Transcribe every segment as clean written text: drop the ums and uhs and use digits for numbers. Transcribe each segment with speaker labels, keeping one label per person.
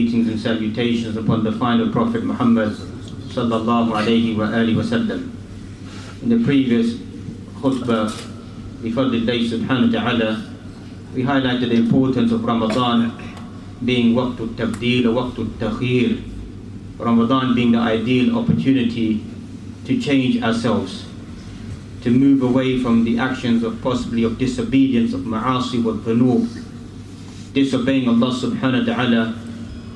Speaker 1: Greetings and salutations upon the final Prophet Muhammad sallallahu alayhi wa alihi wa sallam. In the previous khutbah, bifadlillahi subhanahu wa ta'ala, we highlighted the importance of Ramadan being waqtul tabdeel or waqtul tahir. Ramadan being the ideal opportunity to change ourselves, to move away from the actions of possibly of disobedience, of ma'asi wa dhunub, disobeying Allah subhanahu wa ta'ala,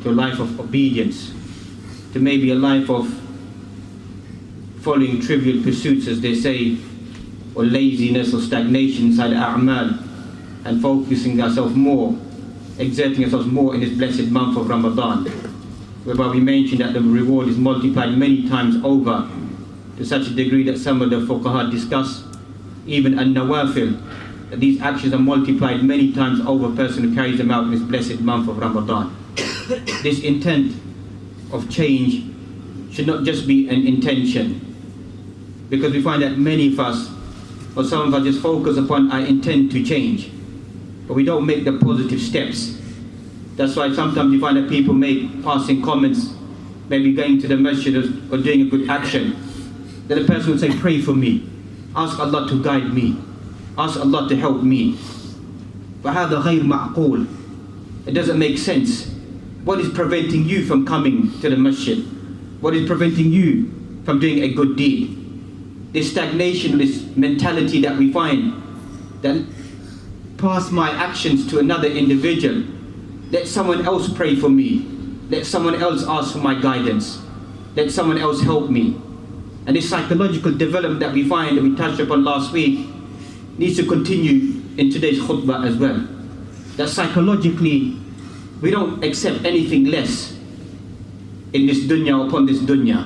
Speaker 1: to a life of obedience, to maybe a life of following trivial pursuits, as they say, or laziness or stagnation inside a'mal, and focusing ourselves more, exerting ourselves more in this blessed month of Ramadan, whereby we mentioned that the reward is multiplied many times over, to such a degree that some of the fuqaha discuss even an-nawafil, that these actions are multiplied many times over a person who carries them out in this blessed month of Ramadan. This intent of change should not just be an intention, because we find that many of us, or some of us, just focus upon I intend to change, but we don't make the positive steps. That's why sometimes you find that people make passing comments, maybe going to the masjid or doing a good action, then the person will say, pray for me, ask Allah to guide me, ask Allah to help me. وَهَذَا غَيْرُ مَعْقُولٍ. It doesn't make sense. What is preventing you from coming to the masjid? What is preventing you from doing a good deed? This stagnation, this mentality that we find, that pass my actions to another individual, let someone else pray for me, let someone else ask for my guidance, let someone else help me. And this psychological development that we find, that we touched upon last week, needs to continue in today's khutbah as well. That psychologically, we don't accept anything less in this dunya, upon this dunya.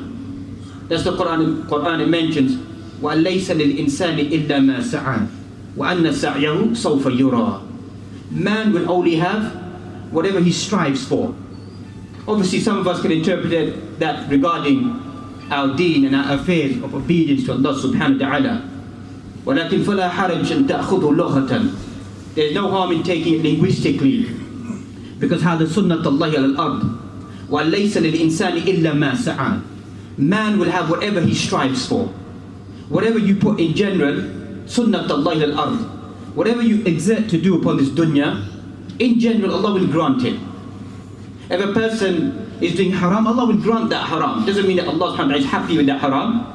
Speaker 1: That's the Quran, it mentions, وَلَيْسَ لِلْإِنسَانِ إِلَّا مَا سَعَى وَأَنَّ سَعْيَهُ سَوْفَ يُرَى. Man will only have whatever he strives for. Obviously some of us can interpret that regarding our deen and our affairs of obedience to Allah subhanahu wa ta'ala. وَلَكِنْ فَلَا حَرَجْ أَن تَأْخُذُ لُغَةً. There's no harm in taking it linguistically, because هذا سنة الله على الأرض وَلَيْسَ لِلْإِنسَانِ إِلَّا مَا سَعَى. Man will have whatever he strives for. Whatever you put in general, سنة الله على الأرض, whatever you exert to do upon this dunya, in general Allah will grant it. If a person is doing haram, Allah will grant that haram. Doesn't mean that Allah subhanahu wa ta'ala is happy with that haram,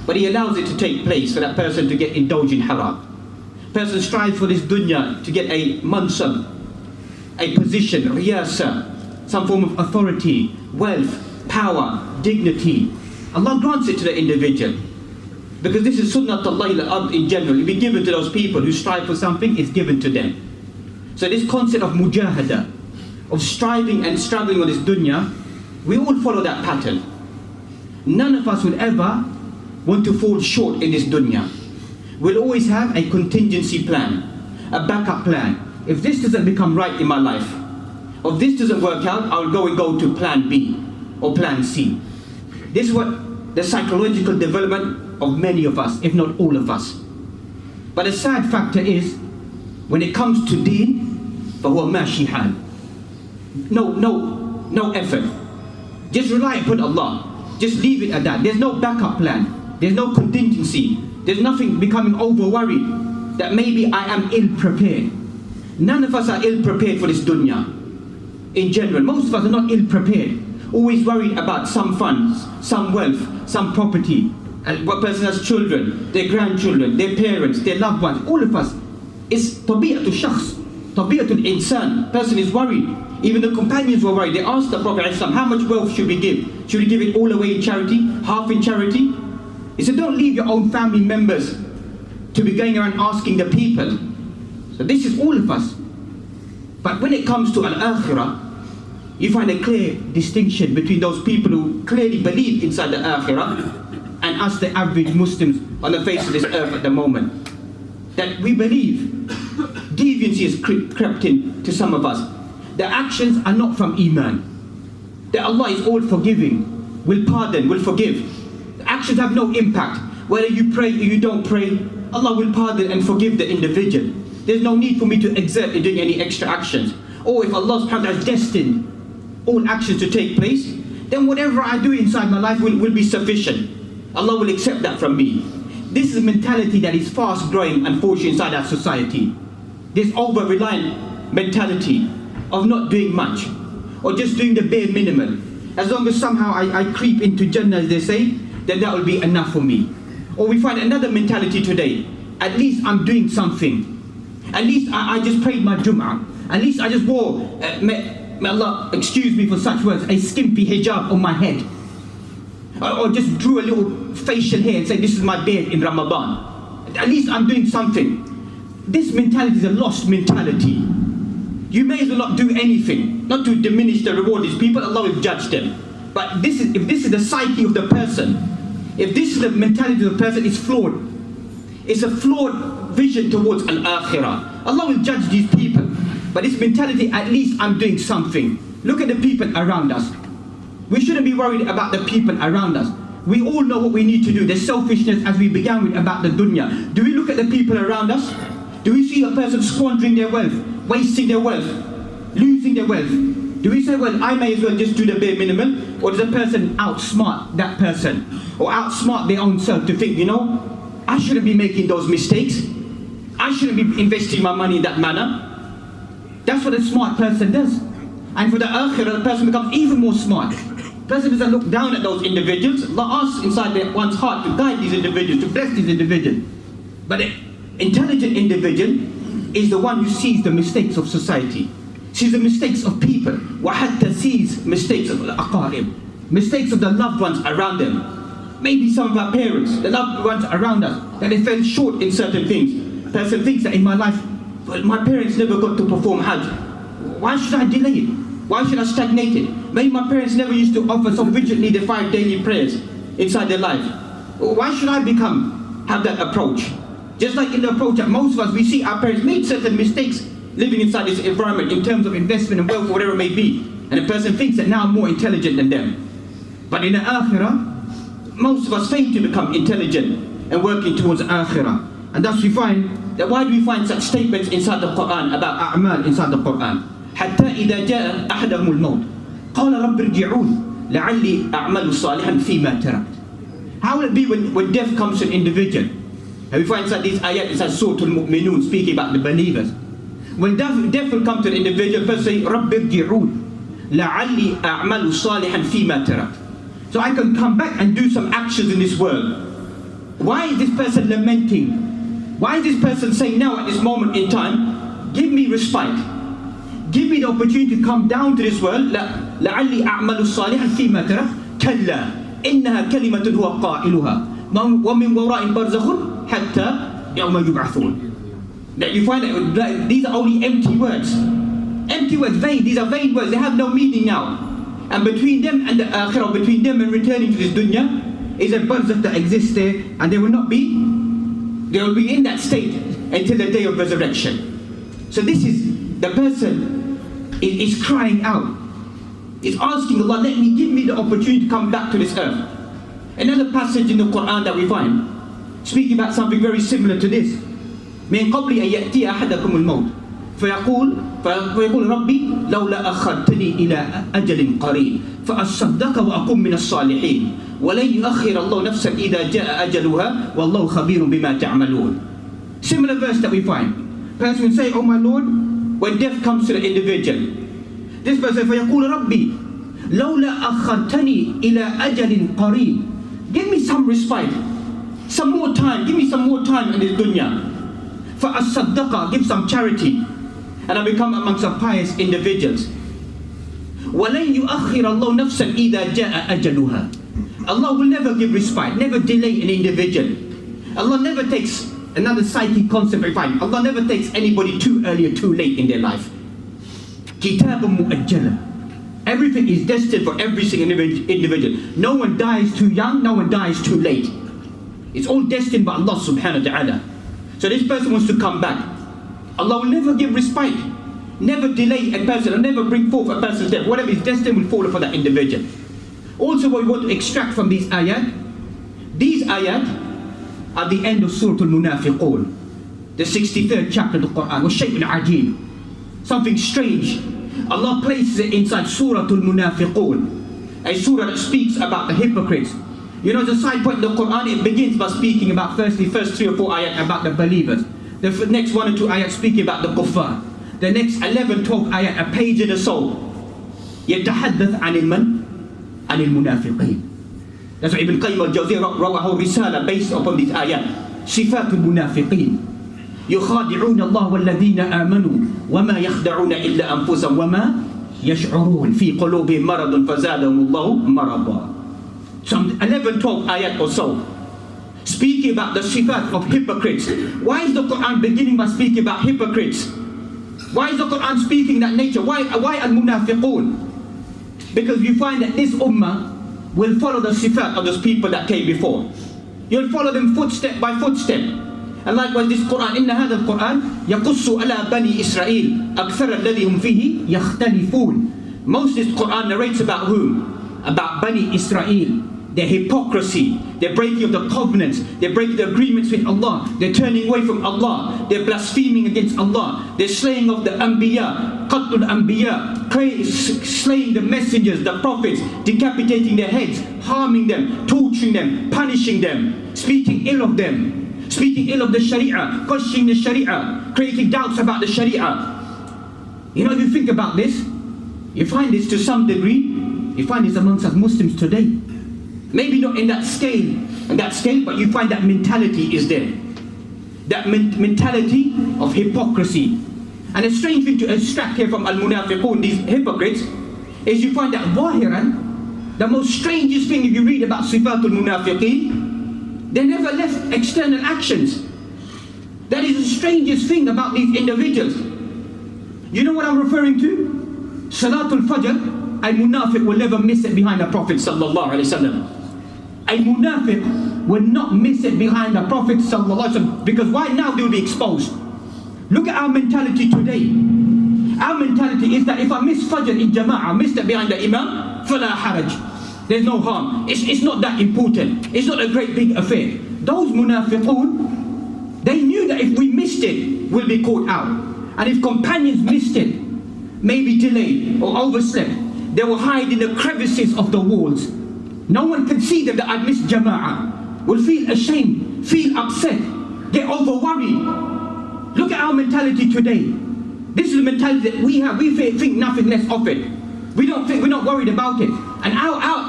Speaker 1: but He allows it to take place for that person to get indulged in haram. Person strives for this dunya to get a mansab, a position, riyasa, some form of authority, wealth, power, dignity. Allah grants it to the individual, because this is sunnatullah al-ard in general. It will be given to those people who strive for something, it's given to them. So this concept of mujahada, of striving and struggling on this dunya, we all follow that pattern. None of us will ever want to fall short in this dunya. We'll always have a contingency plan, a backup plan. If this doesn't become right in my life, or if this doesn't work out, I'll go to plan B or plan C. This is what the psychological development of many of us, if not all of us. But the sad factor is, when it comes to deen, فَهُوَ مَاشِي حَالٍ. No effort. Just rely upon Allah. Just leave it at that. There's no backup plan. There's no contingency. There's nothing becoming over worried that maybe I am ill prepared. None of us are ill prepared for this dunya. In general, most of us are not ill prepared. Always worried about some funds, some wealth, some property. And what person has children, their grandchildren, their parents, their loved ones. All of us. It's tabi'atul shakhs, tabi'atul insan. Person is worried. Even the companions were worried. They asked the Prophet ﷺ, how much wealth should we give? Should we give it all away in charity? Half in charity? He said, don't leave your own family members to be going around asking the people. So this is all of us. But when it comes to al-akhirah, you find a clear distinction between those people who clearly believe inside the akhirah and us, the average Muslims on the face of this earth at the moment. That we believe deviancy has crept in to some of us. The actions are not from iman. That Allah is all forgiving, will pardon, will forgive. The actions have no impact. Whether you pray or you don't pray, Allah will pardon and forgive the individual. There's no need for me to exert in doing any extra actions. Or if Allah subhanahu wa ta'ala is destined all actions to take place, then whatever I do inside my life will be sufficient. Allah will accept that from me. This is a mentality that is fast growing, unfortunately, inside our society. This over-reliant mentality of not doing much, or just doing the bare minimum. As long as somehow I creep into Jannah, as they say, then that will be enough for me. Or we find another mentality today. At least I'm doing something. At least I just prayed my Jum'ah. At least I just wore, may Allah excuse me for such words, a skimpy hijab on my head. Or just drew a little facial hair and said, this is my beard in Ramadan. At least I'm doing something. This mentality is a lost mentality. You may as well not do anything, not to diminish the reward of these people. Allah will judge them. But if this is the psyche of the person, if this is the mentality of the person, it's flawed. It's a flawed vision towards al-akhirah. Allah will judge these people. But this mentality, at least I'm doing something. Look at the people around us. We shouldn't be worried about the people around us. We all know what we need to do. There's selfishness, as we began with, about the dunya. Do we look at the people around us? Do we see a person squandering their wealth, wasting their wealth, losing their wealth? Do we say, well, I may as well just do the bare minimum? Or does a person outsmart that person? Or outsmart their own self to think, you know, I shouldn't be making those mistakes. I shouldn't be investing my money in that manner. That's what a smart person does. And for the akhirah, the person becomes even more smart. The person doesn't look down at those individuals. Allah asks inside one's heart to guide these individuals, to bless these individuals. But an intelligent individual is the one who sees the mistakes of society, sees the mistakes of people, وَحَتَّى sees mistakes of the aqarib, mistakes of the loved ones around them. Maybe some of our parents, the loved ones around us, that they fell short in certain things. The person thinks that in my life, well, my parents never got to perform Hajj. Why should I delay it? Why should I stagnate it? Maybe my parents never used to offer so vigilantly the 5 daily prayers inside their life. Why should I have that approach? Just like in the approach that most of us, we see our parents made certain mistakes living inside this environment in terms of investment and wealth or whatever it may be. And the person thinks that now I'm more intelligent than them. But in the akhirah, most of us fail to become intelligent and working towards akhirah. And thus we find that why do we find such statements inside the Quran about a'mal inside the Quran? حتى إذا جاء أحدهم الموت قال رب ارجعون لعلي أعمل صالحا فيما تركت. How will it be when death comes to an individual? And we find inside these ayat, inside Surah Al-Mu'minun, speaking about the believers. When death will come to an individual, person say, رب ارجعون لعلي أعمل صالحا فيما تركت. So I can come back and do some actions in this world. Why is this person lamenting? Why is this person saying now at this moment in time, give me respite. Give me the opportunity to come down to this world. لعلي أعمل صالحا فيما تركت كلا إنها كلمة هو قائلها ومن وراء برزخ حتى يوم يبعثون. That you find that these are only empty words. Empty words, vain. These are vain words. They have no meaning now. And between them and the akhirah, between them and returning to this dunya, is a barzakh that exists there, and they will be in that state until the day of resurrection. So this is the person is crying out, is asking Allah, give me the opportunity to come back to this earth. Another passage in the Quran that we find, speaking about something very similar to this. من قبل أن يأتي أحدكم الموت فيقول ربي لولا أخرتني إلى أجل قريب فأصدق وأكون من الصالحين ولن يؤخر الله نفسا إذا جاء أجلها والله خبير بما تعملون. Similar verse that we find. Person will say, oh my Lord, when death comes to the individual, this person فيقول ربي لولا أخرتني إلى أجل قريب. Give me some respite, some more time, give me some more time in this dunya. فَأَصَّدَّقَ, give some charity, and I become amongst the pious individuals. وَلَنْ يُؤَخِّرَ اللَّهُ نَفْسًا إِذَا جَاءَ أَجَلُهَا. Allah will never give respite, never delay an individual. Allah never takes, another psychic concept we find, Allah never takes anybody too early or too late in their life. كِتَابٌ مُؤَجَّلٌ. Everything is destined for every single individual. No one dies too young, no one dies too late. It's all destined by Allah subhanahu wa ta'ala. So this person wants to come back. Allah will never give respite, never delay a person, and never bring forth a person's death. Whatever is destined will fall upon that individual. Also, what we want to extract from these ayat are the end of Surah Al-Munafiqun, the 63rd chapter of the Quran, was Shaykh Ajib. Something strange Allah places it inside Surah Al-Munafiqun, a surah that speaks about the hypocrites. You know, as a side point, the Quran, it begins by speaking about first 3 or 4 ayat about the believers. The next 1 or 2 ayat speaking about the kuffar. The next 11, 12 ayat, a page and a soul. يتحدث عن المنافقين. That's why Ibn Qayyim al-Jawziyya wrote a whole risala based upon these ayat. صفات المنافقين يخادعون الله والذين آمنوا وما يخدعون إلا أنفسهم وما يشعرون في قلوبهم مرض فزادهم الله مرضا. Some 11, 12 ayat or so, speaking about the sifat of hypocrites. Why is the Quran beginning by speaking about hypocrites? Why is the Quran speaking that nature? Why al-munafiqun? Because you find that this ummah will follow the sifat of those people that came before. You'll follow them footstep by footstep. And likewise this Quran, إن هذا القرآن يقص على بني إسرائيل أكثر الذي هم فيه يختلفون. Most of this Quran narrates about whom? About Bani Israel. Their hypocrisy, their breaking of the covenants, their breaking the agreements with Allah, their turning away from Allah, their blaspheming against Allah, their slaying of the Anbiya, Qatlul Anbiya, slaying the messengers, the prophets, decapitating their heads, harming them, torturing them, punishing them, speaking ill of them, speaking ill of the Sharia, questioning the Sharia, creating doubts about the Sharia. You know, if you think about this, you find this to some degree, you find this amongst us Muslims today. Maybe not in that scale, but you find that mentality is there. That mentality of hypocrisy. And a strange thing to extract here from al-munafiqun, these hypocrites, is you find that zahiran, the most strangest thing if you read about sifatul munafiqeen, they never left external actions. That is the strangest thing about these individuals. You know what I'm referring to? Salatul Fajr, a munafiq will never miss it behind the Prophet sallallahu alaihi wasallam. A munafiq will not miss it behind the Prophet sallallahu alaihi wasallam, because right now they will be exposed. Look at our mentality today. Our mentality is that if I miss Fajr in Jama'ah, missed it behind the Imam, fala haraj. There's no harm. It's not that important. It's not a great big affair. Those munafiqun, they knew that if we missed it, we'll be caught out. And if companions missed it, maybe delayed or overslept, they will hide in the crevices of the walls. No one can see them that I missed Jama'ah. Will feel ashamed, feel upset, get over worried. Look at our mentality today. This is the mentality that we have. We think nothing less of it. We don't think, we're not worried about it. And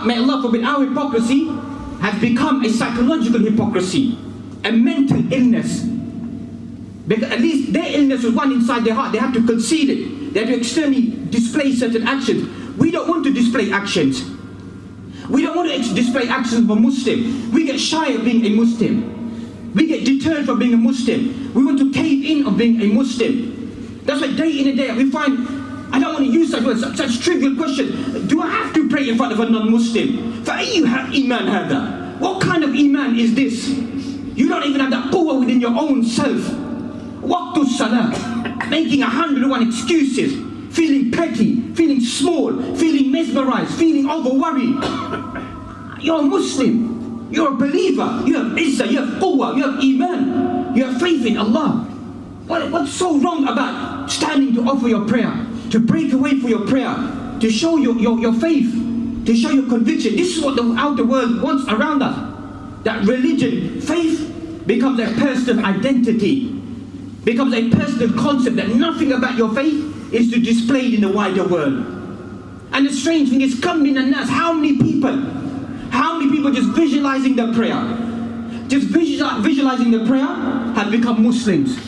Speaker 1: may Allah forbid, our hypocrisy has become a psychological hypocrisy, a mental illness. Because at least their illness was one inside their heart. They have to conceal it. They have to externally display certain actions. We don't want to display actions. We don't want to display actions of a Muslim. We get shy of being a Muslim. We get deterred from being a Muslim. We want to cave in of being a Muslim. That's why day in and day out we find, I don't want to use such words, such trivial questions. Do I have to pray in front of a non-Muslim? فَأَيُّ إِيمَانْ هَذَا? What kind of iman is this? You don't even have that quwwah within your own self. Waqtu salah, making 101 excuses, feeling petty, feeling small, feeling mesmerized, feeling over-worried. You're a Muslim. You're a believer. You have izzah, you have quwwah, you have iman. You have faith in Allah. What's so wrong about standing to offer your prayer, to break away for your prayer, to show your faith, to show your conviction? This is what the outer world wants around us. That religion, faith, becomes a personal identity, becomes a personal concept, that nothing about your faith is to display it in the wider world. And the strange thing is, come in and how many people just visualizing the prayer, just visualizing the prayer, have become Muslims.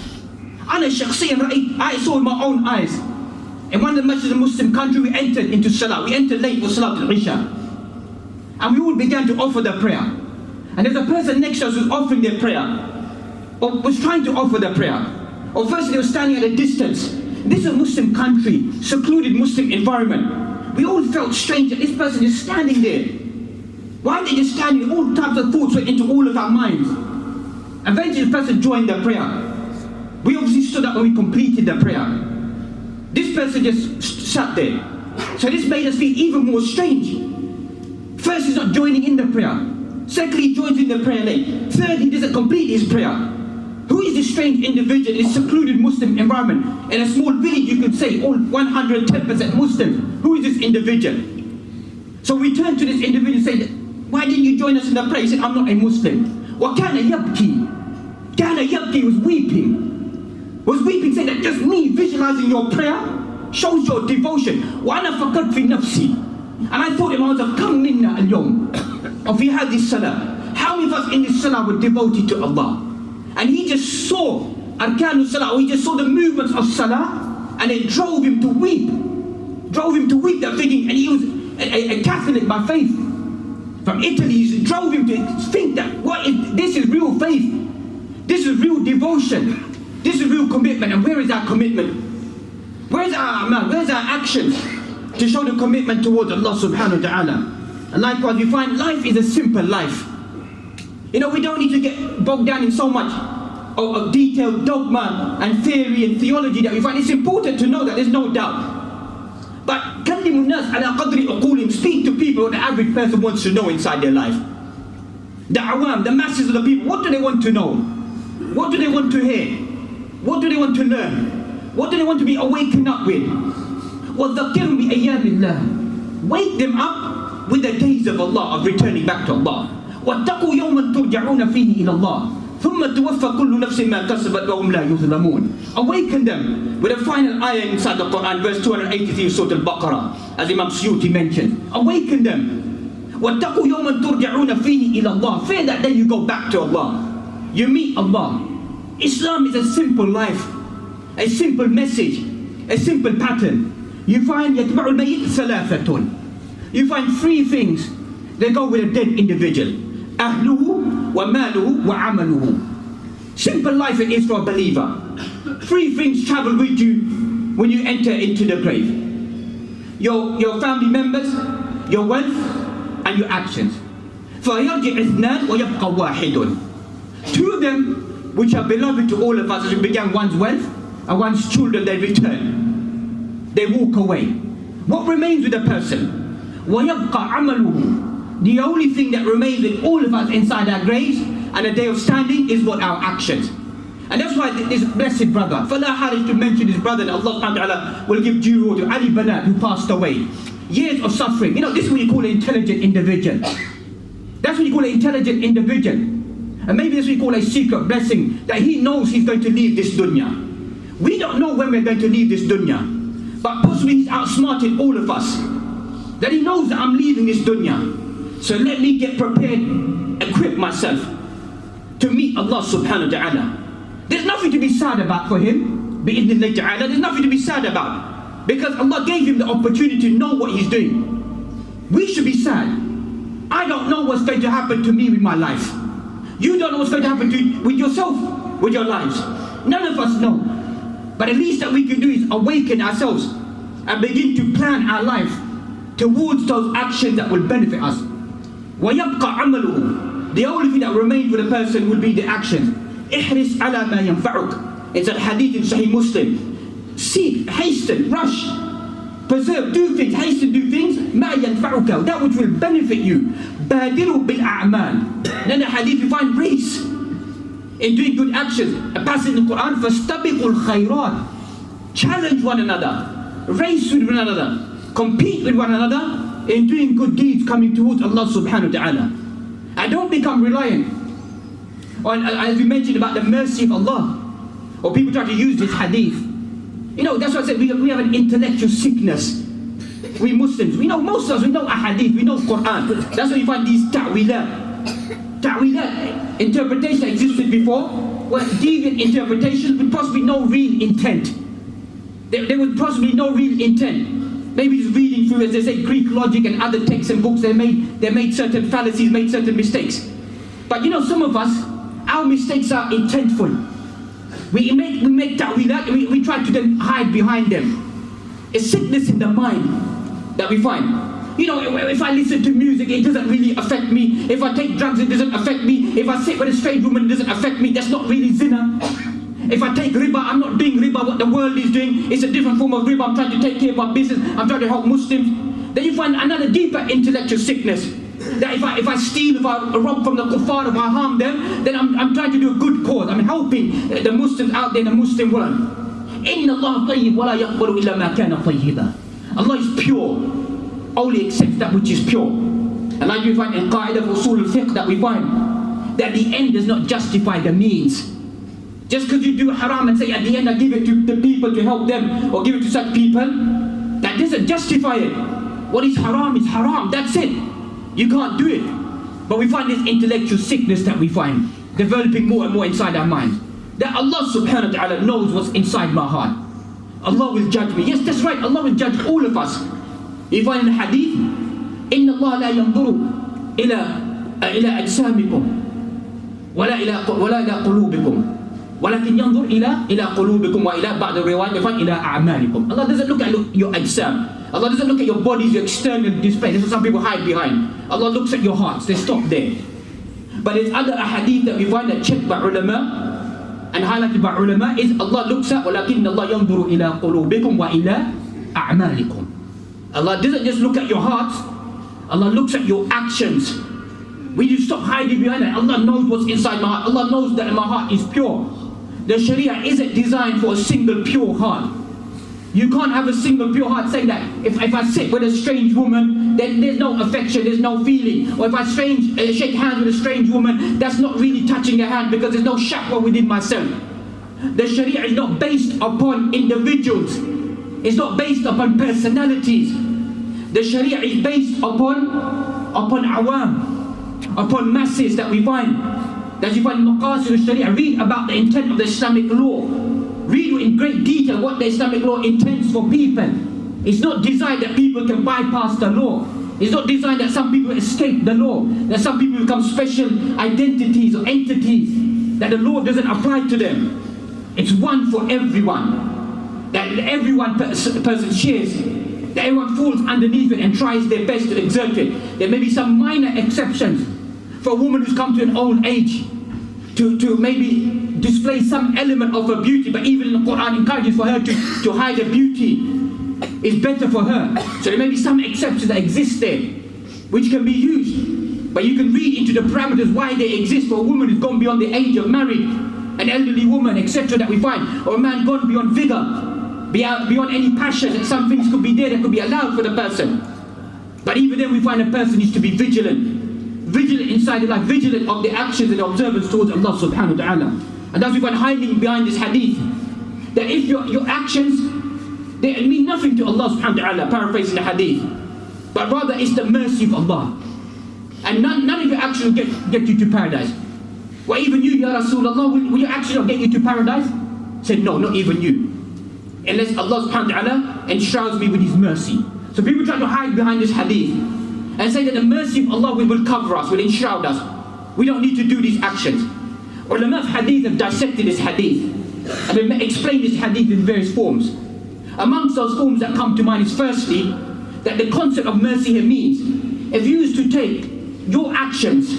Speaker 1: I saw with my own eyes. In one of the masjids of a Muslim country, we entered into Salah. We entered late for Salah al-Isha. And we all began to offer the prayer. And there's a person next to us who's offering their prayer, or was trying to offer the prayer. Or first they were standing at a distance. This is a Muslim country, secluded Muslim environment. We all felt strange that this person is standing there. Why are they just standing? All types of thoughts went into all of our minds. Eventually the person joined the prayer. We obviously stood up when we completed the prayer. This person just sat there. So this made us feel even more strange. First, he's not joining in the prayer. Secondly, he joins in the prayer late. Third, he doesn't complete his prayer. Who is this strange individual in a secluded Muslim environment? In a small village, you could say, all 110% Muslim. Who is this individual? So we turn to this individual and say, why didn't you join us in the prayer? He said, I'm not a Muslim. وَكَانَ يَبْكِي كَانَ يَبْكِي was weeping, saying that just me visualizing your prayer shows your devotion. وَأَنَا فَكَرْتْ فِي نَفْسِي, and I thought in myself, كَمْ مِنَّا الْيَوْمِ وَفِي هَذِهِ الصَّلَاةِ, how many of us in this salah were devoted to Allah? And he just saw Arkanu Salah, or he just saw the movements of Salah, and it drove him to weep. That thinking, and he was a Catholic by faith from Italy. It drove him to think that this is real faith, this is real devotion, this is real commitment. And where is our commitment? Where's our amal? Where's our actions to show the commitment towards Allah subhanahu wa ta'ala? And likewise, we find life is a simple life. We don't need to get bogged down in so much of detailed dogma and theory and theology that we find. It's important to know that, there's no doubt. But كَلِّمُ النَّاسَ عَلَىٰ قَدْرِ عُقُولِهِمْ, speak to people what the average person wants to know inside their life. The awam, the masses of the people, what do they want to know? What do they want to hear? What do they want to learn? What do they want to be awakened up with? وَذَكِّرْهُمْ بِأَيَّامِ اللَّهِ, wake them up with the days of Allah, of returning back to Allah. وَاتَّقُوا يَوْمًا تُرْجَعُونَ فِيهِ إِلَى اللَّهِ ثُمَّ تُوَفَّى كُلُّ نَفْسٍ مَا كَسَبَتْ وَهُمْ لَا يُظْلَمُونَ. Awaken them with a final ayah inside the Quran, verse 283 of Surah Al-Baqarah, as Imam Suyuti mentioned. Awaken them. وَاتَّقُوا يَوْمًا تُرْجَعُونَ فِيهِ إِلَى اللَّهِ, fear that day you go back to Allah, you meet Allah. Islam is a simple life, a simple message, a simple pattern. You find يَتْبَعُ الْمَيِّتِ ثَلَاثَةٌ, you find three things that go with a dead individual. أهله وماله وعمله. Simple life it is for a believer. Three things travel with you when you enter into the grave: your family members, your wealth, and your actions. فَيَرْجِعِ اثْنَانِ وَيَبْقَى وَاحِدٌ. Two of them which are beloved to all of us, as we began, one's wealth and one's children, they return, they walk away. What remains with a person? وَيَبْقَى عَمَلُهُ. The only thing that remains with all of us inside our graves and the day of standing is what? Our actions. And that's why this blessed brother, Fala Harij, to mention his brother, that Allah subhanahu wa ta'ala will give due reward to Ali Banat, who passed away. Years of suffering. This is what you call an intelligent individual. That's what you call an intelligent individual. And maybe this is what you call a secret blessing, that he knows he's going to leave this dunya. We don't know when we're going to leave this dunya, but possibly he's outsmarted all of us, that he knows that I'm leaving this dunya. So let me get prepared, equip myself to meet Allah subhanahu wa ta'ala. There's nothing to be sad about for him, bi'idhnillah ta'ala. There's nothing to be sad about, because Allah gave him the opportunity to know what he's doing. We should be sad. I don't know what's going to happen to me with my life. You don't know what's going to happen to you with yourself, with your lives. None of us know. But at least that we can do is awaken ourselves and begin to plan our life towards those actions that will benefit us. وَيَبْقَى عَمَلُهُ. The only thing that remains for the person will be the actions. احرص على ما ينفعك. It's a hadith in Sahih Muslim. Seek, hasten, rush, preserve, do things, hasten, do things. ما ينفعك, that which will benefit you. بادروا بالأعمال. Then the hadith you find race in doing good actions. A passage in the Quran, فَاسْتَبِقُوا الْخَيْرَاتِ. Challenge one another, race with one another, compete with one another in doing good deeds coming towards Allah subhanahu wa ta'ala. And don't become reliant on, as we mentioned, about the mercy of Allah. Or people try to use this hadith. That's why I said we have an intellectual sickness. We Muslims, we know most of us, we know ahadith, we know Quran. That's why you find these ta'wilat. Ta'wilat, interpretation existed before, where deviant interpretations with possibly no real intent. There was possibly no real intent. Maybe just reading through, as they say, Greek logic and other texts and books, they made certain fallacies, made certain mistakes. But some of us, our mistakes are intentful. We make ta'wilat, we try to then hide behind them. A sickness in the mind that we find. If I listen to music, it doesn't really affect me. If I take drugs, it doesn't affect me. If I sit with a strange woman, it doesn't affect me. That's not really zina. If I take riba, I'm not doing riba what the world is doing. It's a different form of riba. I'm trying to take care of my business. I'm trying to help Muslims. Then you find another deeper intellectual sickness.
Speaker 2: That if I steal, if I rob from the kuffar, if I harm them, then I'm trying to do a good cause. I'm helping the Muslims out there in the Muslim world. إِنَّ اللَّهَ طَيِّبٌ وَلَا يَقْبَلُ إِلَّا مَا كَانَ طَيِّبًا. Allah is pure, only accepts that which is pure. And like we find in Qaida of Usul al-Fiqh, that we find that the end does not justify the means. Just because you do haram and say at the end I give it to the people to help them, or give it to such people, that doesn't justify it. What is haram, that's it. You can't do it. But we find this intellectual sickness that we find developing more and more inside our minds. That Allah subhanahu wa ta'ala knows what's inside my heart. Allah will judge me. Yes, that's right, Allah will judge all of us. You find in the hadith, إِنَّ اللَّهَ لَا يَنْظُرُ إِلَى أَجْسَامِكُمْ وَلَا إِلَى قُلُوبِكُمْ وَلَكِنْ يَنْظُرْ إِلَى قُلُوبِكُمْ وَإِلَى بَعْضِ الرِّوَايَةِ إِلَى أَعْمَالِكُمْ. Allah doesn't look at your ajsam. Allah doesn't look at your bodies, your external display. This is what some people hide behind. Allah looks at your hearts. They stop there. But there's other ahadith that we find that checked by ulama and highlighted by ulama is Allah looks at وَلَكِنَّ اللَّهَ يَنْظُرُ إِلَى قُلُوبِكُمْ وَإِلَى أَعْمَالِكُمْ. Allah doesn't just look at your hearts, Allah looks at your actions. When you stop hiding behind that, Allah knows what's inside my heart. Allah knows that my heart is pure. The Sharia isn't designed for a single pure heart. You can't have a single pure heart saying that if I sit with a strange woman, then there's no affection, there's no feeling. Or if I shake hands with a strange woman, that's not really touching a hand because there's no shahwa within myself. The Sharia is not based upon individuals. It's not based upon personalities. The Sharia is based upon awam, upon masses that we find. That you find in Maqasid al-Sharia, read about the intent of the Islamic law. Read in great detail what the Islamic law intends for people. It's not designed that people can bypass the law. It's not designed that some people escape the law, that some people become special identities or entities, that the law doesn't apply to them. It's one for everyone. That everyone person shares, that everyone falls underneath it and tries their best to exert it. There may be some minor exceptions for a woman who's come to an old age to maybe display some element of her beauty, but even in the Quran encourages for her to hide her beauty. It's better for her. So there may be some exceptions that exist there, which can be used. But you can read into the parameters why they exist for a woman who's gone beyond the age of marriage, an elderly woman, etc. that we find, or a man gone beyond vigor, beyond any passion, that some things could be there that could be allowed for the person. But even then we find a person needs to be vigilant inside the life, vigilant of the actions and observance towards Allah subhanahu wa ta'ala. And that's what we find hiding behind this hadith. That if your actions, they mean nothing to Allah subhanahu wa ta'ala, paraphrasing the hadith, but rather it's the mercy of Allah. And none of your actions will get you to paradise. Well, even you, Ya Rasulullah, will your actions not get you to paradise? Said, no, not even you. Unless Allah subhanahu wa ta'ala enshrouds me with His mercy. So people try to hide behind this hadith and say that the mercy of Allah will cover us, will enshroud us. We don't need to do these actions. Ulama of hadith have dissected this hadith and they explain this hadith in various forms. Amongst those forms that come to mind is firstly, that the concept of mercy here means, if you used to take your actions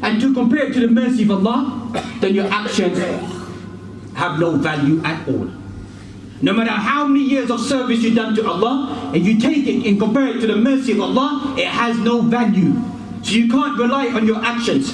Speaker 2: and to compare it to the mercy of Allah, then your actions have no value at all. No matter how many years of service you've done to Allah, if you take it and compare it to the mercy of Allah, it has no value. So you can't rely on your actions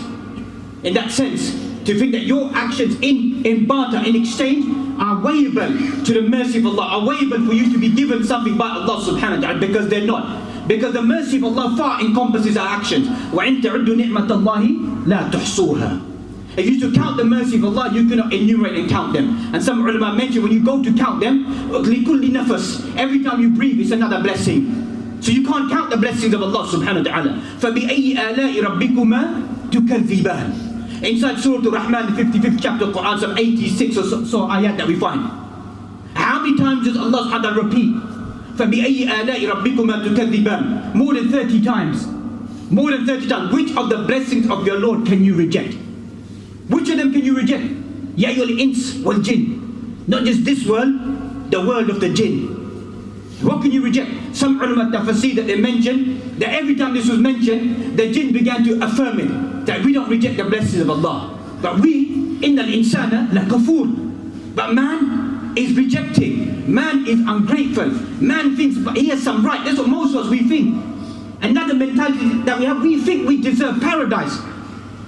Speaker 2: in that sense, to think that your actions in barter, in exchange, are weighable to the mercy of Allah, are weighable for you to be given something by Allah subhanahu wa ta'ala, because they're not. Because the mercy of Allah far encompasses our actions. وَإِن تَعُدُّوا نِعْمَةَ اللَّهِ لَا تُحْصُوهَا. If you to count the mercy of Allah, you cannot enumerate and count them. And some ulama mention when you go to count them, لِكُلِّ نَفَسٍ, every time you breathe it's another blessing. So you can't count the blessings of Allah subhanahu wa ta'ala. فَبِأَيِّ آلَاءِ رَبِّكُمَا تُكَذِّبَانِ. Inside Surah Al-Rahman, the 55th chapter of Quran, some 86 or so ayat that we find. How many times does Allah subhanahu wa ta'ala repeat? فَبِأَيِّ آلَاءِ رَبِّكُمَا تُكَذِّبَانِ? More than 30 times. More than 30 times. Which of the blessings of your Lord can you reject? Which of them can you reject? Ya ayyuhal ins wal jinn. Not just this world, the world of the jinn. What can you reject? Some ulama tafsir that they mentioned, that every time this was mentioned, the jinn began to affirm it, that we don't reject the blessings of Allah. But we, innal insana la kafur. But man is rejecting. Man is ungrateful. Man thinks, but he has some right. That's what most of us we think. Another mentality that we have, we think we deserve paradise.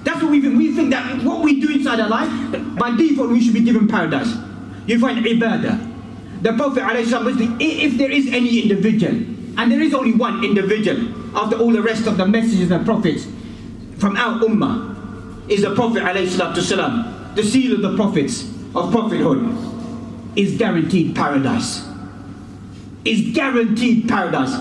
Speaker 2: That's what we think. We think that what we do inside our life, by default we should be given paradise. You find ibadah. The Prophet ﷺ, if there is any individual, and there is only one individual after all the rest of the messages and prophets from our ummah, is the Prophet ﷺ, the seal of the prophets, of prophethood, is guaranteed paradise. Is guaranteed paradise.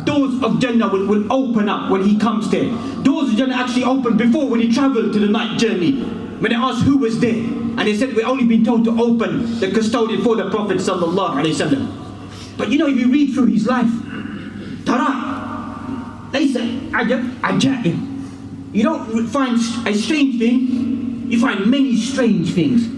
Speaker 2: Doors of Jannah will open up when he comes there. Doors of Jannah actually opened before when he travelled to the night journey. When they asked who was there, and they said, we've only been told to open the custodian for the Prophet sallallahu alaihi wasallam. But you know, if you read through his life, laysa ajab ajaib. You don't find a strange thing, you find many strange things.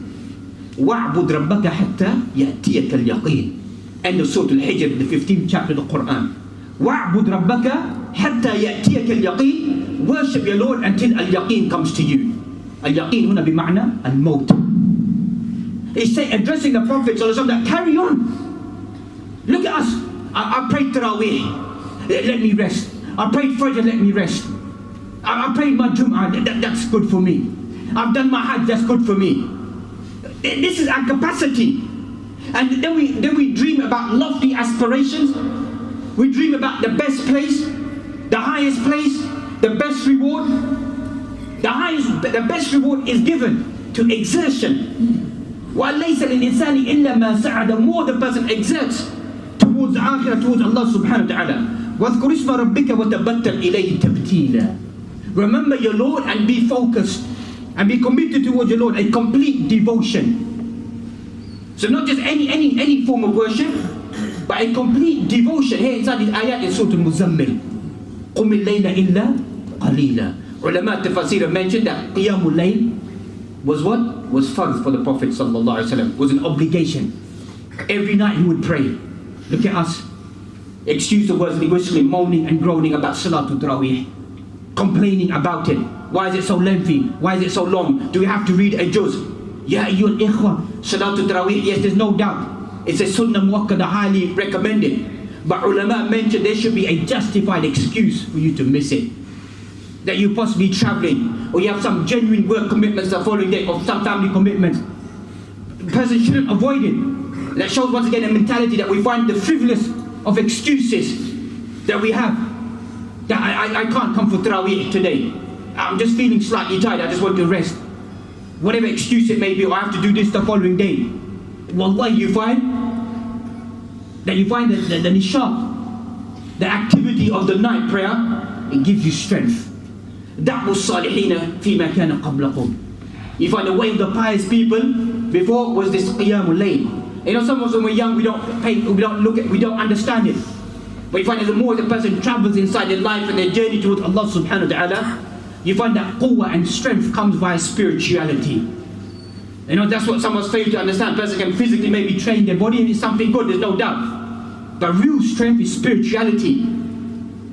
Speaker 2: وَاعْبُدْ رَبَّكَ حَتَّى يَأْتِيَكَ الْيَقِينَ. End of Surah Al-Hijr, the 15th chapter of the Quran. وَاعْبُدْ رَبَّكَ حَتَّى يَأْتِيَكَ الْيَقِينَ. Worship your Lord until al-yaqeen comes to you. Al-yaqeen huna bima'na al-maut. He's addressing the Prophet that carry on. Look at us. I prayed taraweeh, let me rest. I prayed fajr, let me rest. I prayed my Jum'ah, that's good for me. I've done my Hajj, that's good for me. This is our capacity. And then we dream about lofty aspirations. We dream about the best place, the highest place, the best reward. The best reward is given to exertion. وَلَيْسَ لِلْإِنسَانِ إِلَّا مَا سَعَى. The more the person exerts towards the akhirah, towards Allah subhanahu wa ta'ala. وَاذْكُرِ اسْمَ رَبِّكَ وَتَبَتَّلْ إِلَيْهِ تَبْتِيلًا. Remember your Lord and be focused and be committed towards your Lord, a complete devotion. So not just any form of worship, but a complete devotion. Here inside this ayat is Surah Al-Muzammil. قُمِ اللَّيْلَ إِلَّا قَلِيلًا. Ulama Tafasir mentioned that Qiyamul Layl was what? Was fard for the Prophet sallallahu alaihi wasallam. Was an obligation. Every night he would pray. Look at us. Excuse the words linguistically, moaning and groaning about Salatul Taraweeh. Complaining about it. Why is it so lengthy? Why is it so long? Do we have to read a juz? Ya ayyuhal ikhwa, Salatul Taraweeh, yes, there's no doubt. It's a sunnah muakkada, highly recommended. But ulama mentioned there should be a justified excuse for you to miss it. That you're possibly traveling, or you have some genuine work commitments the following day, or some family commitments. The person shouldn't avoid it. That shows once again a mentality that we find the frivolous of excuses that we have. That I can't come for Taraweeh today. I'm just feeling slightly tired, I just want to rest. Whatever excuse it may be, or I have to do this the following day. Wallahi, you find the nishat, the activity of the night prayer, it gives you strength. دَعْوُ الصَّالِحِينَ فِي مَا كَانَ قَبْلَكُمْ. You find the way of the pious people before was this Qiyamul Layl. You know, some of us when we're young, we don't understand it. But you find that the more the person travels inside their life and their journey towards Allah subhanahu wa ta'ala, you find that quwwah and strength comes via spirituality. You know, that's what some of us fail to understand. A person can physically maybe train their body and it's something good, there's no doubt. But real strength is spirituality.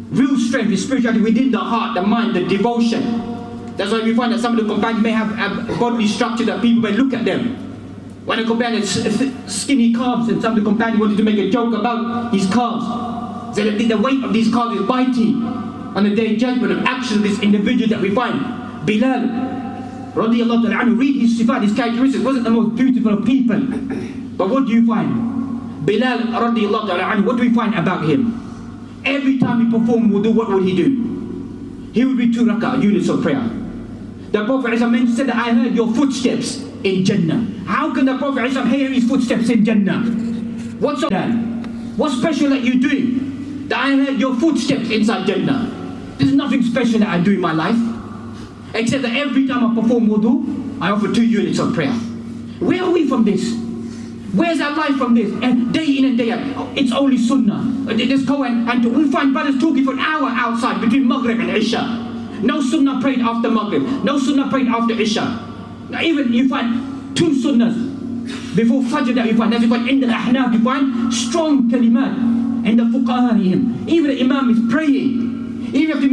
Speaker 2: Real strength is spirituality within the heart, the mind, the devotion. That's why we find that some of the companions may have a bodily structure that people may look at them. When a companion has skinny calves and some of the companions wanted to make a joke about his calves. So the weight of these calves is mighty on the day of judgment of actions of this individual that we find. Bilal, radiallahu ta'ala anhu, read his sifat, his characteristics, wasn't the most beautiful of people. But what do you find? Bilal, radiallahu ta'ala anhu, what do we find about him? Every time he performed wudu, what would he do? He would read 2 rak'ah, units of prayer. The Prophet ﷺ said that I heard your footsteps in Jannah. How can the Prophet ﷺ hear his footsteps in Jannah? What's up that? What's special that you're doing? That I heard your footsteps inside Jannah. There's nothing special that I do in my life. Except that every time I perform wudu, I offer 2 units of prayer. Where are we from this? Where's our life from this? And day in and day out, it's only sunnah. Just go and we find brothers talking for an hour outside between Maghrib and Isha. No sunnah prayed after Maghrib. No sunnah prayed after Isha. Now even you find 2 sunnahs before Fajr that you find. As you find in the Ahnaf, you find strong kalimat. And the fuqahahim. Even the Imam is praying. Even if you have to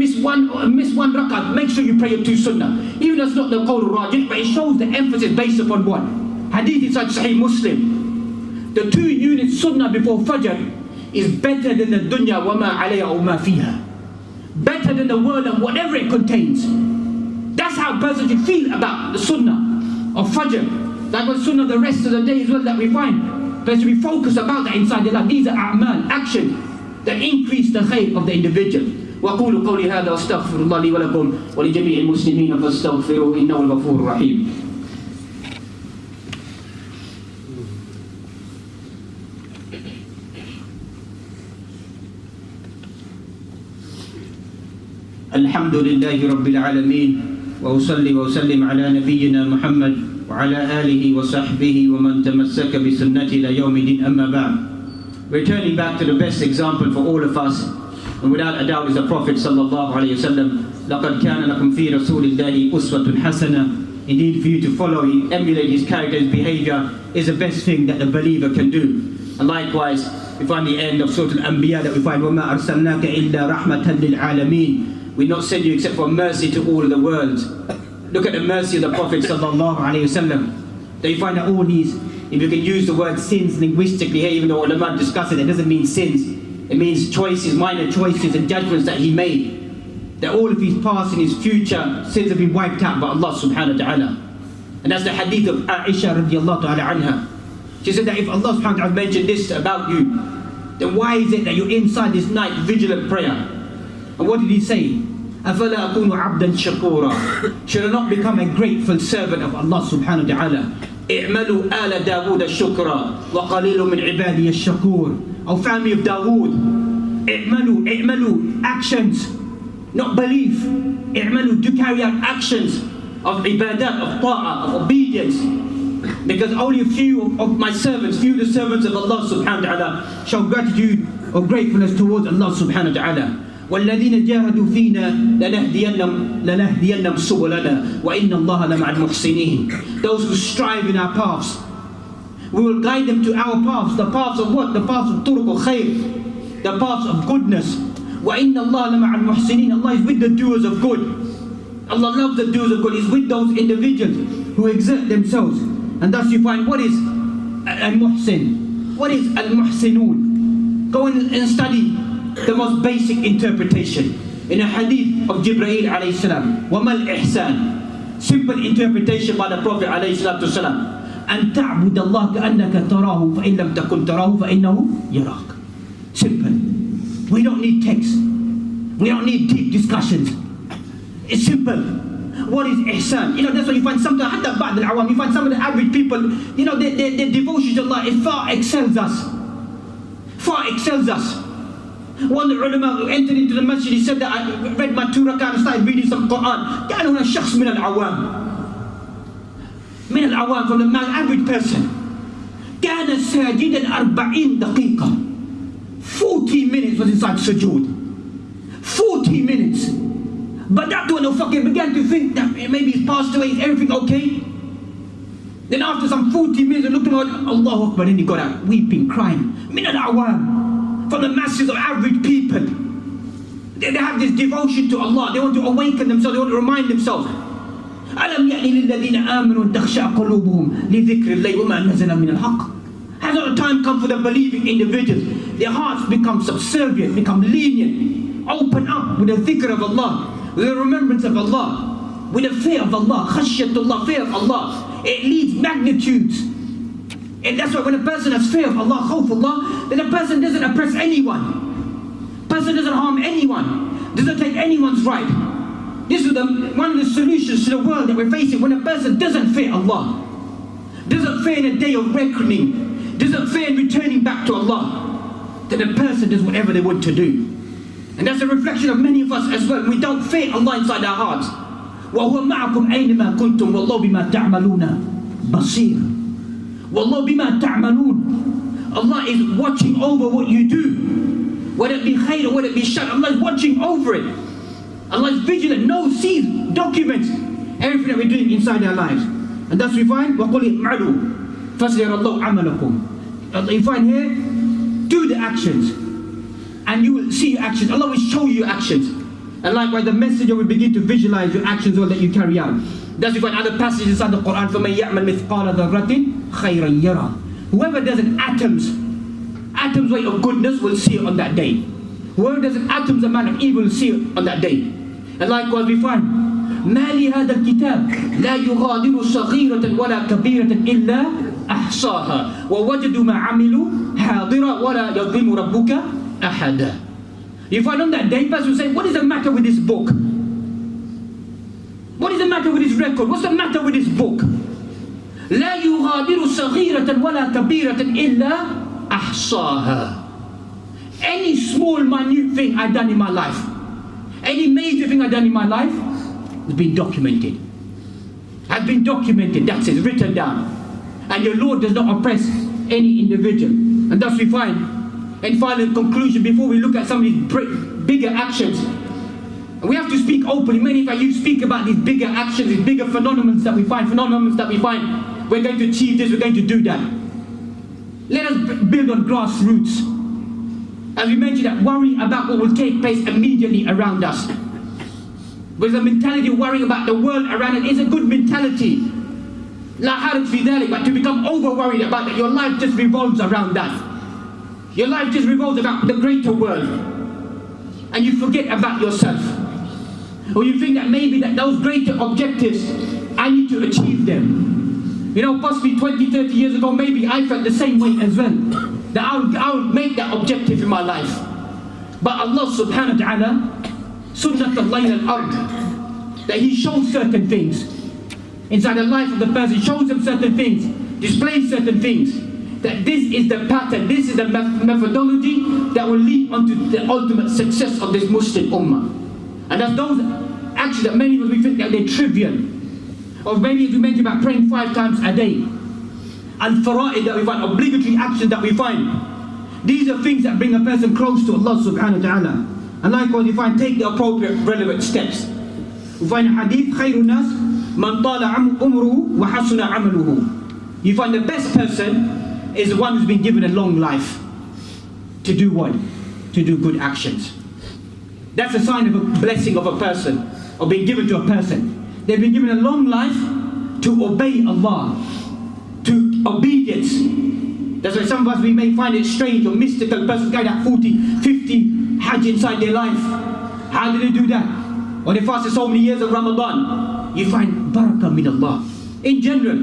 Speaker 2: miss one rak'ah, make sure you pray your 2 sunnah. Even though it's not the qawl rajih, but it shows the emphasis based upon what? Hadith inside Sahih Muslim. The 2 units sunnah before Fajr is better than the dunya wa ma alayha wa ma fiha. than the world and whatever it contains. That's how a person should feel about the sunnah of Fajr. That was sunnah the rest of the day as well that we find. But should be focused about that inside their life. These are a'mal, actions that increase the khayr of the individual. وأقول قولي هذا وأستغفر الله لي ولكم ولجميع المسلمين فاستغفروه إنه الغفور الرحيم.
Speaker 1: الحمد لله رب العالمين وأصلي وأسلم على نبينا محمد وعلى آله وصحبه ومن تمسك بسنته إلى يوم الدين أما بعد. Returning back to the best example for all of us, and without a doubt is the Prophet sallallahu alaihi wasallam. لقد كان لكم في رسول الله أسوة حسنة. Indeed, for you to follow, emulate his character, his behavior is the best thing that the believer can do. And likewise, we find the end of Surah Al-Anbiya that we find وَمَا أَرْسَلْنَاكَ إِلَّا رَحْمَةً لِلْعَالَمِينَ. We not send you except for mercy to all of the worlds. Look at the mercy of the Prophet sallallahu alaihi wasallam. That you find that all these, if you can use the word sins linguistically here, even though ulama discuss it, it doesn't mean sins. It means choices, minor choices and judgments that he made. That all of his past and his future sins have been wiped out by Allah subhanahu wa ta'ala. And that's the hadith of Aisha radiallahu ta'ala anha. She said that if Allah subhanahu wa ta'ala mentioned this about you, then why is it that you're inside this night vigilant prayer? And what did he say? أَفَلَا أَكُونُ عَبْدًا شَكُورًا. Should I not become a grateful servant of Allah subhanahu wa ta'ala? اعملوا آل داود الشكرا وقليل من عبادي الشكور. O family of Dawood, اعملوا, actions, not belief. اعملوا, to carry out actions of ibadat, of ta'ah, of obedience. Because only a few of my servants, few of the servants of Allah subhanahu wa ta'ala show gratitude or gratefulness towards Allah subhanahu wa ta'ala. وَالَّذِينَ جَاهَدُوا فِينَا لَنَهْدِيَنَّهُمْ سُبُلَنَا وَإِنَّ اللَّهَ لَمَعَ الْمُحْسِنِينَ. Those who strive in our paths, we will guide them to our paths. The paths of what? The paths of turuq al-khayr, the paths of goodness. وَإِنَّ اللَّهَ لَمَعَ الْمُحْسِنِينَ. Allah is with the doers of good. Allah loves the doers of good. He's with those individuals who exert themselves. And thus you find, what is al-muhsin? What is al-muhsinun? Go and study the most basic interpretation in a hadith of Jibreel alayhi salam. وَمَا الْإِحْسَانِ. Simple interpretation by the Prophet alayhi salatu salam. أَن تَعْبُدَ اللَّهَ كَأَنَّكَ تَرَاهُ فَإِن لَمْ تَكُنْ تَرَاهُ فَإِنَّهُ يَرَاكَ. Simple. We don't need text. We don't need deep discussions. It's simple. What is ihsan? That's why you find sometimes, you find some of the average people, their devotion to Allah, it far excels us. Far excels us. One of the ulama who entered into the masjid, he said that I read my 2 rakat and started reading some Quran. كان هنا شخص من العوام from the average person. كان ساجدا 40 دقيقة. 40 minutes was inside sujood. 40 minutes. But that one fucking began to think that maybe he's passed away, is everything okay? Then after some 40 minutes, he looked at him, Allahu Akbar, then he got out weeping, crying. من العوام. From the masses of average people. They have this devotion to Allah. They want to awaken themselves. They want to remind themselves. أَلَمْ يَأْنِ لِلَّذِينَ آمَنُوا تَخْشَعَ قُلُوبُهُمْ لِذِكْرِ اللَّهِ وَمَا نَزَلَ مِنَ الْحَقِّ. Has not the time come for the believing individuals? Their hearts become subservient, become lenient, open up with the dhikr of Allah, with the remembrance of Allah, with the fear of Allah, khashyatullah, fear of Allah. It leads magnitudes. And that's why when a person has fear of Allah, khawfullah, then a person doesn't oppress anyone. Person doesn't harm anyone. Doesn't take anyone's right. This is one of the solutions to the world that we're facing. When a person doesn't fear Allah, doesn't fear in a day of reckoning, doesn't fear in returning back to Allah, then a person does whatever they want to do. And that's a reflection of many of us as well. We don't fear Allah inside our hearts. وَهُوَ مَعَكُمْ أَيْنَمَا كُنْتُمْ وَاللَّهُ بِمَا تَعْمَلُونَ بَصِيرٌ. Wallahu bima ta'malun. Allah is watching over what you do. Whether it be khair or whether it be shar, Allah is watching over it. Allah is vigilant, knows, sees, documents everything that we're doing inside our lives. And thus we find, وَقُلِ اعْمَلُوا فَسَيَرَ اللَّهُ عَمَلَكُمْ. You find here, do the actions and you will see your actions. Allah will show you your actions. And likewise the messenger will begin to visualize your actions all that you carry out. Thus we find other passages inside the Quran, فَمَنْ يَعْمَلْ مِثْقَالَ ذَرَّةٍ خَيْرًا يَرَى. Whoever does an atom's weight of goodness will see it on that day.
Speaker 2: Whoever does an atom's amount of evil will see it on that day. And likewise we find, ما لهذا الكتاب لا يغادر صغيرة ولا كبيرة إلا أحصاها ووجدوا ما عملوا حاضرا ولا يظلم ربك أحدا. You find on that day, person will say, what is the matter with this book? What is the matter with this record? What's the matter with this book? لا يغادر صغيرة ولا كبيرة إلا أحصاها. Any small minute thing I've done in my life, any major thing I've done in my life, has been documented. Has been documented, that's it, written down. And your Lord does not oppress any individual. And thus we find, in final conclusion, before we look at some of these bigger actions, and we have to speak openly. Many of you speak about these bigger actions, these bigger phenomena that we find, we're going to achieve this, we're going to do that. Let us build on grassroots. As we mentioned, that worry about what will take place immediately around us. But the mentality of worrying about the world around it is a good mentality. La haraj fi dhalik, but to become over worried about that, your life just revolves around that. Your life just revolves about the greater world. And you forget about yourself. Or you think that maybe that those greater objectives, I need to achieve them. You know, possibly 20, 30 years ago, maybe I felt the same way as well. That I would make that objective in my life. But Allah subhanahu wa ta'ala, sunnat al-layl al-ard, that He shows certain things inside the life of the person, shows them certain things, displays certain things, that this is the pattern, this is the methodology that will lead on to the ultimate success of this Muslim ummah. And that's those actions that many of us we think that they're trivial. Or maybe as we mentioned about praying 5 times a day, and fara'id that we find, obligatory actions that we find. These are things that bring a person close to Allah subhanahu wa ta'ala. And likewise we find, take the appropriate relevant steps. We find a hadith, خَيْرُ النَّاسِ مَنْ طَالَ عُمْرُهُ وَحَسُنَ عَمَلُهُ. You find the best person is the one who's been given a long life. To do what? To do good actions. That's a sign of a blessing of a person, or being given to a person. They've been given a long life to obey Allah, to obedience. That's why some of us, we may find it strange or mystical. A person going at 40, 50 Hajj inside their life. How did they do that? When they fasted so many years of Ramadan, you find barakah min Allah. In general,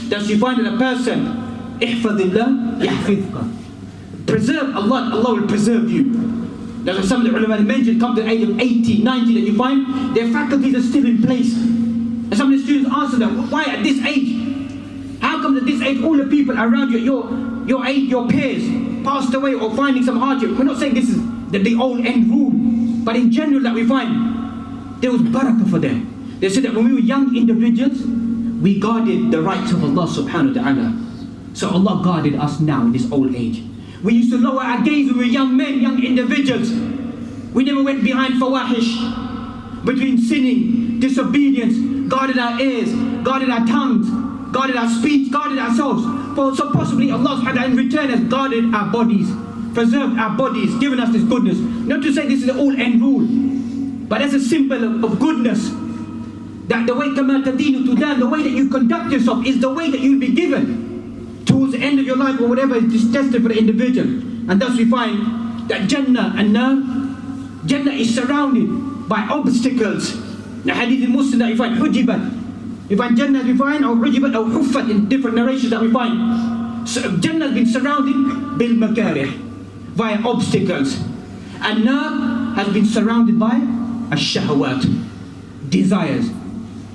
Speaker 2: that you find that a person, ihfadillah yahfidka. Preserve Allah, Allah will preserve you. That's why some of the ulama mentioned, come to the age of 80, 90, that you find their faculties are still in place. And some of the students answer them, why at this age? How come at this age all the people around you, your age, your peers, passed away or finding some hardship? We're not saying this is the old end rule, but in general that we find, there was barakah for them. They said that when we were young individuals, we guarded the rights of Allah subhanahu wa ta'ala. So Allah guarded us now in this old age. We used to lower our gaze when we were young men, young individuals. We never went behind fawahish, between sinning, disobedience, guarded our ears, guarded our tongues, guarded our speech, guarded ourselves. So possibly Allah subhanahu wa ta'ala in return has guarded our bodies, preserved our bodies, given us this goodness. Not to say this is the all end rule, but that's a symbol of goodness. That the way kama tadinu tudan, the way that you conduct yourself is the way that you'll be given towards the end of your life, or whatever is destined for the individual. And thus we find that Jannah and Nar, Jannah is surrounded by obstacles. The hadith in Muslim that you find hujibat. You find Jannah as we find, or hujibat, or huffat in different narrations that we find. So Jannah has been surrounded bil makarih, via obstacles. And Nar has been surrounded by ash-shahawat, desires.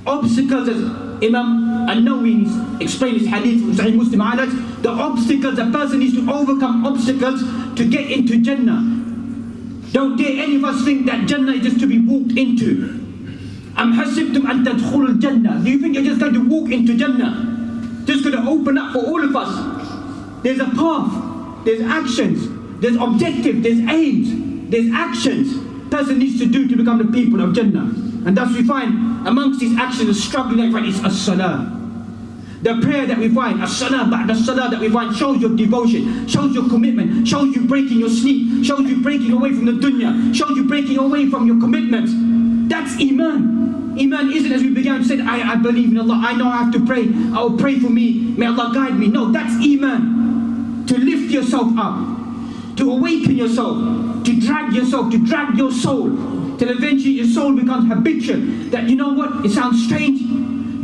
Speaker 2: Obstacles, as Imam An-Nawawi explained his hadith from Sahih Muslim highlights, the obstacles, a person needs to overcome obstacles to get into Jannah. Don't dare any of us think that Jannah is just to be walked into. Am hasibtum an tadkhulul Jannah. Do you think you're just going to walk into Jannah? Just going to open up for all of us. There's a path, there's actions, there's objectives, there's aims, there's actions person needs to do to become the people of Jannah. And thus we find amongst these actions, the struggle that we find is as-salah. The prayer that we find, as-salah ba'da as-salah, that we find shows your devotion, shows your commitment, shows you breaking your sleep, shows you breaking away from the dunya, shows you breaking away from your commitments. That's Iman. Iman isn't, as we began, said, I believe in Allah, I know I have to pray, I will pray for me, may Allah guide me. No, that's Iman. To lift yourself up, to awaken yourself, to drag yourself, to drag your soul, till eventually your soul becomes habitual. That, you know what, it sounds strange,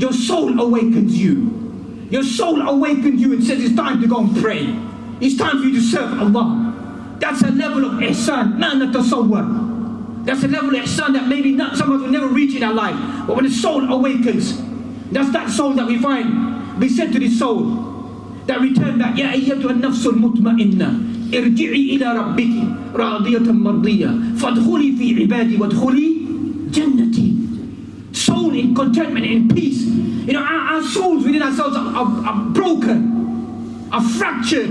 Speaker 2: your soul awakens you. Your soul awakens you and says it's time to go and pray. It's time for you to serve Allah. That's a level of ihsan, ma natasawwar. That's a level of ihsan that maybe not, some of us will never reach in our life. But when the soul awakens, that's that soul that we find. We said to this soul that return back, Ya ayyatuha an-nafsul mutma'inna, irji'i ila rabbiki radiyatan mardiyya, fadkhuli fi ibadi wadkhuli jannati. Soul in contentment, in peace. You know, our souls within ourselves are broken, are fractured,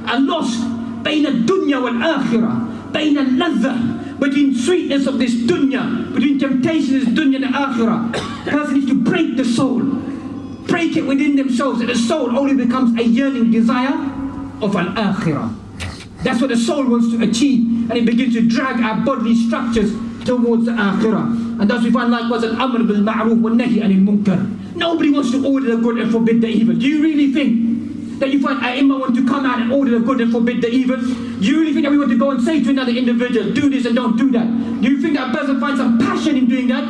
Speaker 2: are lost. Bayna dunya wal akhirah, bayna ladha, between sweetness of this dunya, between temptation of this dunya and the akhirah. The person needs to break the soul, break it within themselves, and the soul only becomes a yearning desire of an akhirah. That's what the soul wants to achieve, and it begins to drag our bodily structures towards the akhirah. And thus we find likewise an amr bil ma'ruf wa nahi anil munkar. Nobody wants to order the good and forbid the evil. Do you really think that you find ai.imma want to come out and order the good and forbid the evil? Do you really think that we want to go and say to another individual, do this and don't do that? Do you think that a person finds some passion in doing that?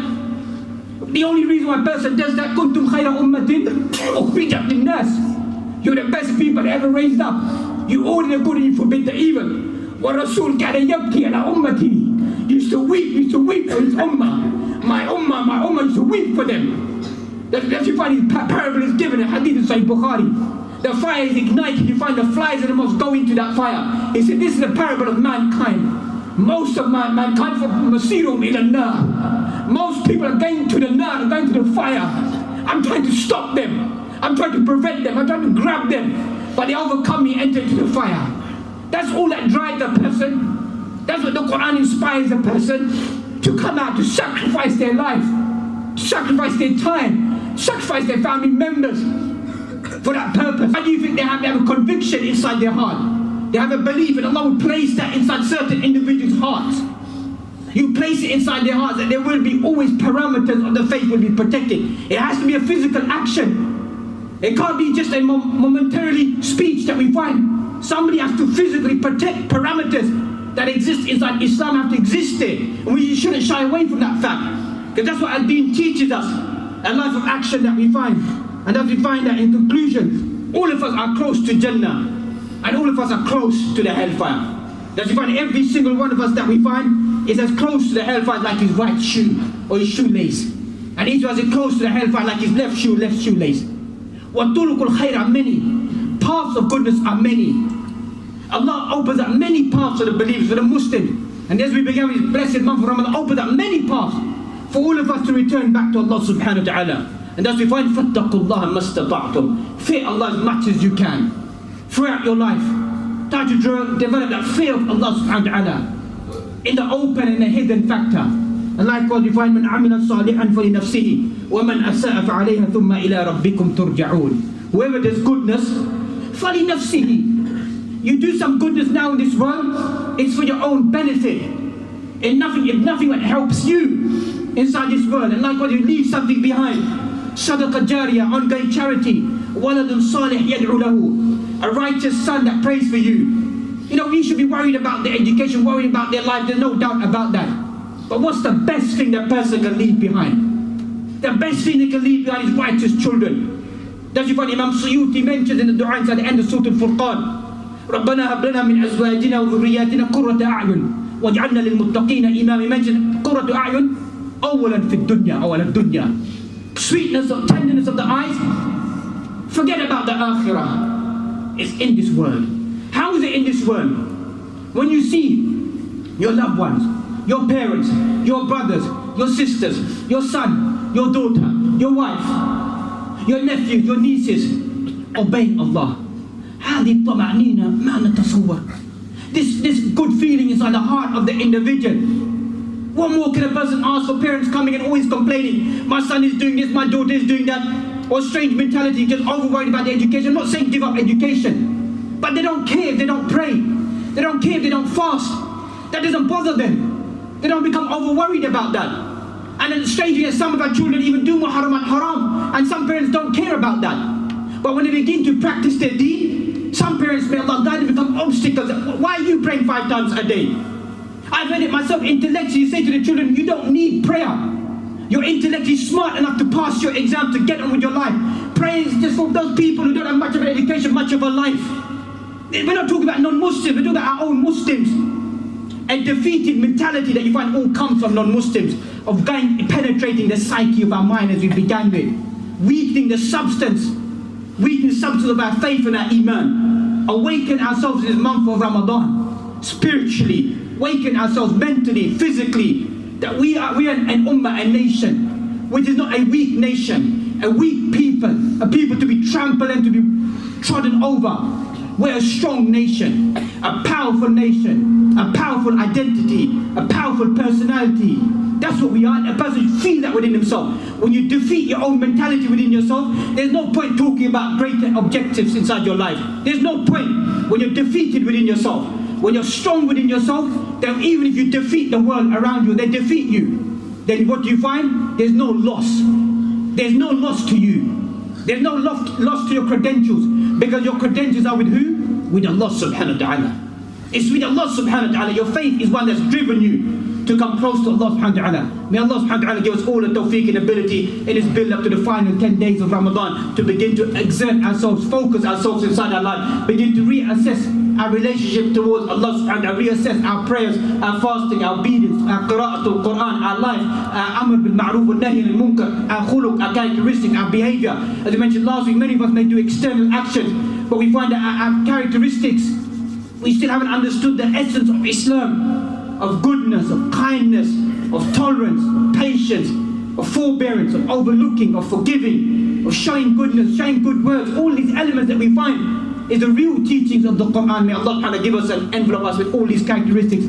Speaker 2: The only reason why a person does that, kuntum khayra ummatin ukhrijat lin-nas. You're the best people ever raised up. You order the good and you forbid the evil. Wa Rasul kana yabki ala ummati. Used to weep for his ummah. My ummah used to weep for them. That's you find his parable is given, a hadith in Sahih Bukhari. The fire is ignited, you find the flies and the moths go into that fire. He said, this is the parable of mankind. Most of mankind from Masirum ila nar. Most people are going to the nar, going to the fire. I'm trying to stop them. I'm trying to prevent them. I'm trying to grab them. But they overcome me, enter into the fire. That's all that drives the person. That's what the Quran inspires the person to come out, to sacrifice their life, to sacrifice their time, sacrifice their family members for that purpose. How do you think they have a conviction inside their heart? They have a belief, and Allah will place that inside certain individuals' hearts. You place it inside their hearts that there will be always parameters of the faith will be protected. It has to be a physical action. It can't be just a momentarily speech that we find. Somebody has to physically protect parameters that exist inside Islam, have to exist there. And we shouldn't shy away from that fact. Because that's what Al-Din teaches us. A life of action that we find. And as we find that in conclusion, all of us are close to Jannah. And all of us are close to the hellfire. As you find every single one of us that we find is as close to the hellfire like his right shoe or his shoelace. And each of us is close to the hellfire like his left shoelace. وَطُرُقُ الْخَيْرِ are many. Paths of goodness are many. Allah opens up many paths for the believers, for the Muslims. And as we begin this blessed month of Ramadan, opens up many paths for all of us to return back to Allah subhanahu wa ta'ala. And thus we find فَاتَّقُوا اللَّهَ مَسْتَطَعْتُمْ. Fear Allah as much as you can. Throughout your life, try to develop that fear of Allah subhanahu wa ta'ala in the open and the hidden factor. And likewise we find مَنْ عَمِلَ صَالِحًا فَلِنَفْسِهِ وَمَنْ أَسَاءَ فَعَلَيْهَا ثُمَّ إِلَىٰ رَبِّكُمْ تُرْجَعُونَ. Whoever does goodness, فَلِنَفْسِهِ. You do some goodness now in this world, it's for your own benefit. If nothing that helps you inside this world. And likewise you leave something behind. Sadaqa jariyah, ongoing charity. Waladun salih yad'u lahu. A righteous son that prays for you. You know, we should be worried about their education, worried about their life, there's no doubt about that. But what's the best thing that person can leave behind? The best thing they can leave behind is righteous children. That's you find Imam Suyuti mentions in the dua inside the end of Surah Al-Furqan. رَبَّنَا هَبْ لَنَا مِنْ أَزْوَاجِنَا وَذُرِّيَّاتِنَا قُرَّةَ أَعْيُنٍ وَاجْعَلْنَا لِلْمُتَّقِينَ إِمَامًا. Mention قُرَّةُ أَعْيُنٍ أَوَّلًا فِي الدُّنْيَا أَوَّلَ الدُّنْيَا. Sweetness of tenderness of the eyes. Forget about the akhirah. It's in this world. How is it in this world? When you see your loved ones, your parents, your brothers, your sisters, your son, your daughter, your wife, your nephews, your nieces obeying Allah. هذه الطمأنينة ما نتصور. This good feeling inside the heart of the individual. What more can a person ask for? Parents coming and always complaining, my son is doing this, my daughter is doing that. Or strange mentality, just overworried about their education. I'm not saying give up education, but they don't care if they don't pray. They don't care if they don't fast. That doesn't bother them. They don't become overworried about that. And then strangely, some of our children even do muharram and haram, and some parents don't care about that. But when they begin to practice their deen, some parents, may Allah guide them, become obstacles. Why are you praying 5 times a day? I've read it myself intellectually. You say to the children, you don't need prayer. You're intellectually smart enough to pass your exam, to get on with your life. Prayer is just for those people who don't have much of an education, much of a life. We're not talking about non-Muslims, we're talking about our own Muslims. A defeated mentality that you find all comes from non-Muslims, of penetrating the psyche of our mind as we began with, weakening the substance of our faith and our iman. Awaken ourselves in this month of Ramadan, spiritually, awaken ourselves mentally, physically, that we are an ummah, a nation, which is not a weak nation, a weak people, a people to be trampled and to be trodden over. We're a strong nation, a powerful nation, a powerful identity, a powerful personality. That's what we are. A person should feel that within himself. When you defeat your own mentality within yourself, there's no point talking about greater objectives inside your life. There's no point when you're defeated within yourself. When you're strong within yourself, then even if you defeat the world around you, they defeat you. Then what do you find? There's no loss. There's no loss to you. There's no loss to your credentials, because your credentials are with who? With Allah subhanahu wa ta'ala. It's with Allah subhanahu wa ta'ala. Your faith is one that's driven you to come close to Allah subhanahu wa ta'ala. May Allah subhanahu wa ta'ala give us all the tawfiq and ability in His build up to the final 10 days of Ramadan, to begin to exert ourselves, focus ourselves inside our life, begin to reassess our relationship towards Allah subhanahu wa ta'ala, reassess our prayers, our fasting, our obedience, our qira'atul Quran, our life, our amr bil ma'ruf wa nahy anil munkar, our khuluq, our characteristics, our behavior. As we mentioned last week, many of us may do external actions, but we find that our characteristics, we still haven't understood the essence of Islam, of goodness, of kindness, of tolerance, of patience, of forbearance, of overlooking, of forgiving, of showing goodness, showing good words. All these elements that we find is the real teachings of the Quran. May Allah give us and envelop us with all these characteristics.